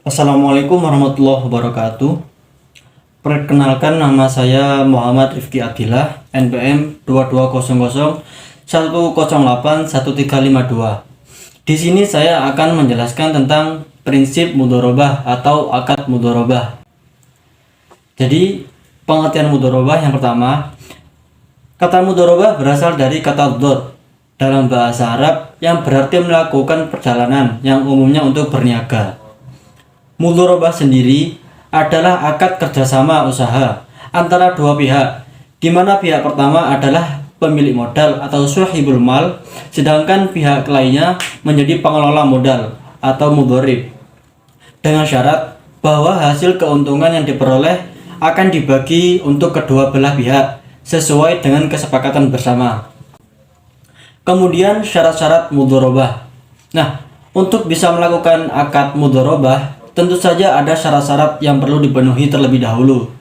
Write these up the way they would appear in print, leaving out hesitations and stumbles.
Assalamualaikum warahmatullahi wabarakatuh. Perkenalkan, nama saya Muhammad Rifki Abdillah, NPM 220010811352. Di sini saya akan menjelaskan tentang prinsip mudharabah atau akad mudharabah. Jadi, pengertian mudharabah yang pertama, kata mudharabah berasal dari kata dhar dalam bahasa Arab yang berarti melakukan perjalanan yang umumnya untuk berniaga. Mudharabah sendiri adalah akad kerjasama usaha antara dua pihak, di mana pihak pertama adalah pemilik modal atau sahibul mal, sedangkan pihak lainnya menjadi pengelola modal atau mudharib, dengan syarat bahwa hasil keuntungan yang diperoleh akan dibagi untuk kedua belah pihak sesuai dengan kesepakatan bersama. Kemudian syarat-syarat mudharabah. Nah, untuk bisa melakukan akad mudharabah, tentu saja ada syarat-syarat yang perlu dipenuhi terlebih dahulu.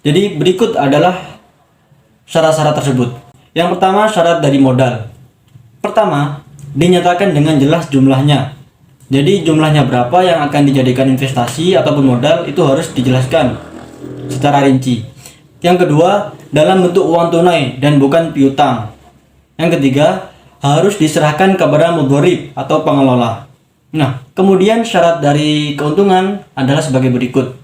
Jadi berikut adalah syarat-syarat tersebut. Yang pertama, syarat dari modal. Pertama, dinyatakan dengan jelas jumlahnya. Jadi jumlahnya berapa yang akan dijadikan investasi ataupun modal itu harus dijelaskan secara rinci. Yang kedua, dalam bentuk uang tunai dan bukan piutang. Yang ketiga, harus diserahkan kepada mudharib atau pengelola. Nah, kemudian syarat dari keuntungan adalah sebagai berikut.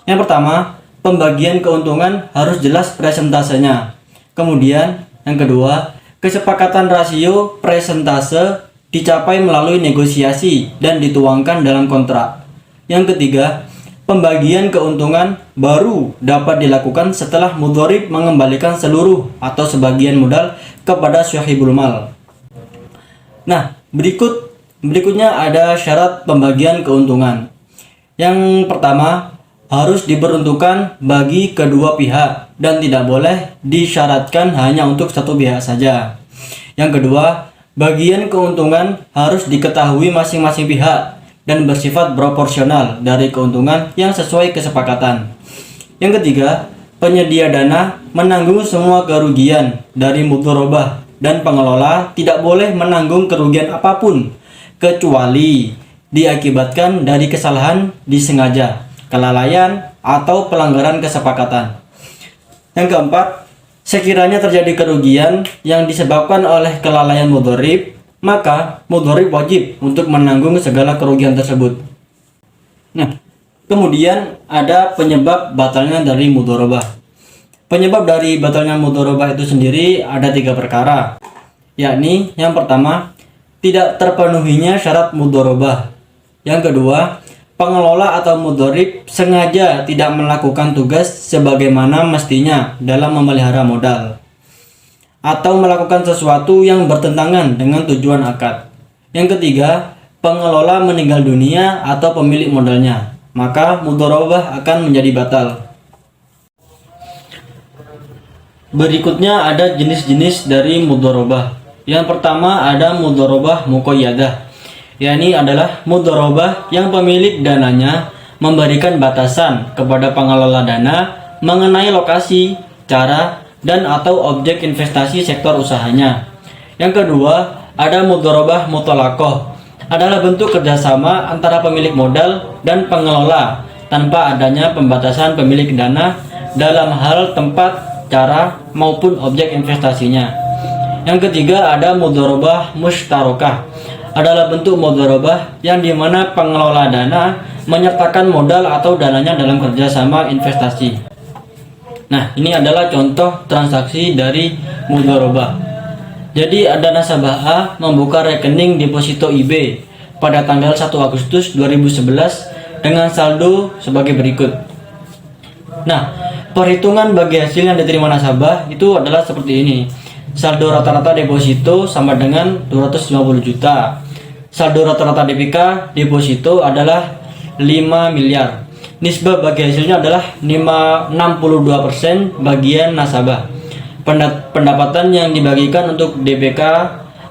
Yang pertama, pembagian keuntungan harus jelas presentasenya. Kemudian, yang kedua, kesepakatan rasio presentase dicapai melalui negosiasi dan dituangkan dalam kontrak. Yang ketiga, pembagian keuntungan baru dapat dilakukan setelah mudharib mengembalikan seluruh atau sebagian modal kepada sahibul mal. Nah, Berikutnya ada syarat pembagian keuntungan. Yang pertama, harus diperuntukkan bagi kedua pihak dan tidak boleh disyaratkan hanya untuk satu pihak saja. Yang kedua, bagian keuntungan harus diketahui masing-masing pihak dan bersifat proporsional dari keuntungan yang sesuai kesepakatan. Yang ketiga, penyedia dana menanggung semua kerugian dari mudharabah dan pengelola tidak boleh menanggung kerugian apapun kecuali diakibatkan dari kesalahan disengaja, kelalaian, atau pelanggaran kesepakatan. Yang keempat, sekiranya terjadi kerugian yang disebabkan oleh kelalaian mudharib, maka mudharib wajib untuk menanggung segala kerugian tersebut. Nah, kemudian ada penyebab batalnya dari mudharabah. Penyebab dari batalnya mudharabah itu sendiri ada 3 perkara, yakni yang pertama, tidak terpenuhinya syarat mudharabah. Yang kedua, pengelola atau mudharib sengaja tidak melakukan tugas sebagaimana mestinya dalam memelihara modal, atau melakukan sesuatu yang bertentangan dengan tujuan akad. Yang ketiga, pengelola meninggal dunia atau pemilik modalnya, maka mudharabah akan menjadi batal. Berikutnya ada jenis-jenis dari mudharabah. Yang pertama ada mudharabah muqayyadah, yakni adalah mudharabah yang pemilik dananya memberikan batasan kepada pengelola dana mengenai lokasi, cara, dan atau objek investasi sektor usahanya. Yang kedua ada mudharabah mutlaqah, adalah bentuk kerjasama antara pemilik modal dan pengelola tanpa adanya pembatasan pemilik dana dalam hal tempat, cara, maupun objek investasinya. Yang ketiga ada mudharabah mushtarakah, adalah bentuk mudharabah yang dimana pengelola dana menyertakan modal atau dananya dalam kerjasama investasi. Nah, ini adalah contoh transaksi dari mudharabah. Jadi ada nasabah A membuka rekening deposito IB pada tanggal 1 Agustus 2011 dengan saldo sebagai berikut. Nah, perhitungan bagi hasil yang diterima nasabah itu adalah seperti ini. Saldo rata-rata deposito sama dengan 250 juta. Saldo rata-rata DPK deposito adalah 5 miliar. Nisbah bagi hasilnya adalah 62% bagian nasabah. Pendapatan yang dibagikan untuk DPK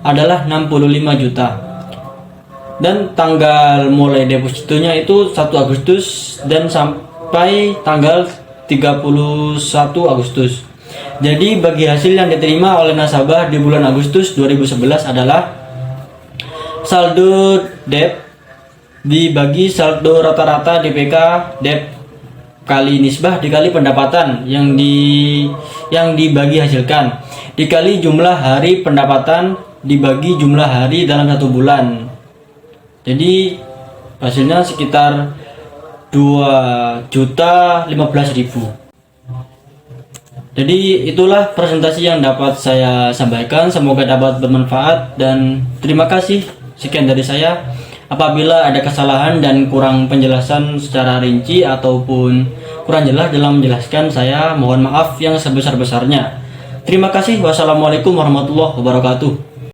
adalah 65 juta. Dan tanggal mulai depositonya itu 1 Agustus dan sampai tanggal 31 Agustus. Jadi bagi hasil yang diterima oleh nasabah di bulan Agustus 2011 adalah saldo debt dibagi saldo rata-rata DPK DEP kali nisbah dikali pendapatan yang dibagi hasilkan dikali jumlah hari pendapatan dibagi jumlah hari dalam 1 bulan. Jadi hasilnya sekitar 2.015.000. Jadi itulah presentasi yang dapat saya sampaikan, semoga dapat bermanfaat dan terima kasih. Sekian dari saya. Apabila ada kesalahan dan kurang penjelasan secara rinci ataupun kurang jelas dalam menjelaskan, saya mohon maaf yang sebesar-besarnya. Terima kasih. Wassalamualaikum warahmatullahi wabarakatuh.